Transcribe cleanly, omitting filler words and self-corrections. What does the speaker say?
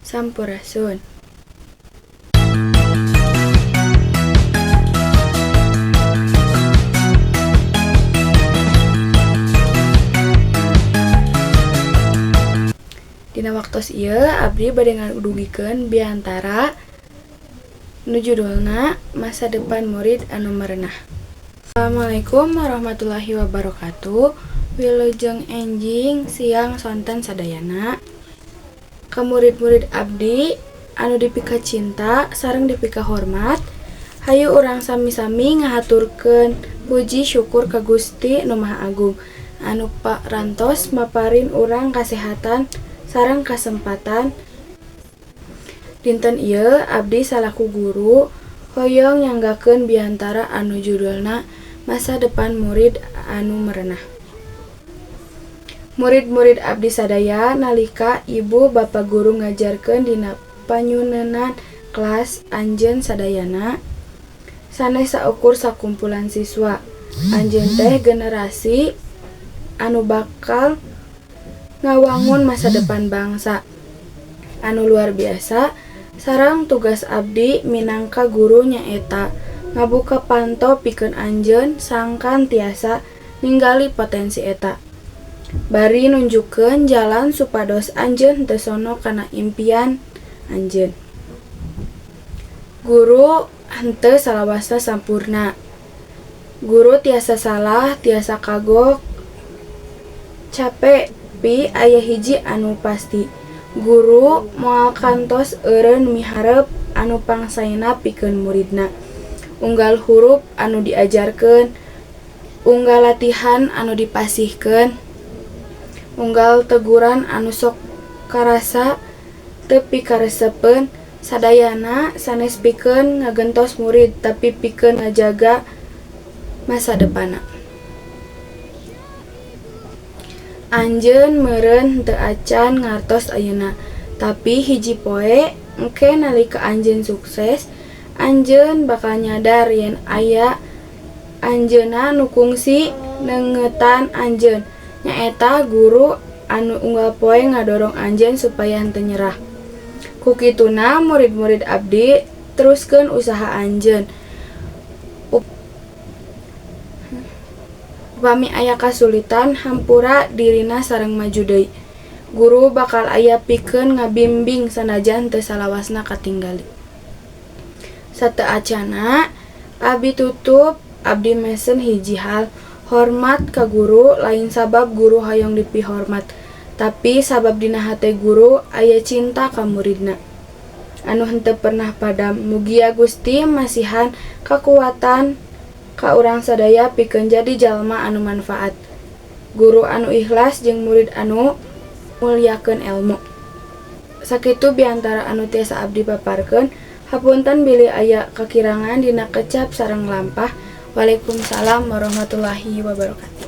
Sampurasun. Dina waktos ieu abdi bade ngadugikeun biantara nu judulna Masa Depan Murid Anu Merenah. Assalamualaikum warahmatullahi wabarakatuh. Wilujeng enjing siang sonten sadayana. Ka murid-murid abdi anu dipika cinta sareng dipika hormat, hayu urang sami-sami ngahaturkeun puji syukur ka Gusti Nu Maha Agung anu parantos maparin urang kasehatan sareng kasempatan. Dinten ieu abdi salaku guru hoyong nyanggakeun biantara anu judulna Masa Depan Murid Anu Merenah. Murid-murid abdi sadaya nalika ibu bapa guru ngajarkeun dina panyunenan kelas anjeun sadayana sanes saukur sakumpulan siswa. Anjeun teh generasi anu bakal ngawangun masa depan bangsa anu luar biasa. Sareng tugas abdi minangka guru nyaeta ngabuka panto pikeun anjeun sangkan tiasa ninggali potensi eta, bari nunjukkeun jalan supados anjeun teu sono kana impian anjeun. Guru henteu salawasna sampurna. Guru tiasa salah, tiasa kagok, capek, pi aya hiji anu pasti, guru moal kantos eureun miharep anu pangsaena pikeun muridna. Unggal hurup anu diajarkeun, unggal latihan anu dipasihkeun, unggal teguran anu sok karasa teu pikaresepeun, sadayana sanes pikeun ngagentos murid tapi pikeun ngajaga masa depanna. Anjeun meureun teu acan ngartos ayeuna, tapi hiji poe engke nalika anjeun sukses, anjeun bakal nyadar yen aya anjeunna nu kungsi neungetan anjeun, nyaeta guru anu unggal poe ngadorong anjeun supaya henteu nyerah. Ku kituna murid-murid abdi teruskeun usaha anjeun. Upami aya kasulitan hampura dirina sareng maju deui. Guru bakal aya pikeun ngabimbing sanajan teu salawasna katinggali. Sateu acana abdi tutup, abdi mesen hiji hal, hormat ka guru lain sabab guru hayong dipihormat, tapi sabab dina hate guru aya cinta ka muridna anu henteu pernah padam. Mugia Gusti masihan kakuatan ka urang sadaya pikeun jadi jalma anu manfaat, guru anu ikhlas jeung murid anu mulyakeun elmu. Sakitu biantara anu tiasa abdi paparkeun. Hapunten bilih aya kakirangan dina kecap sareng lampah. Waalaikumsalam warahmatullahi wabarakatuh.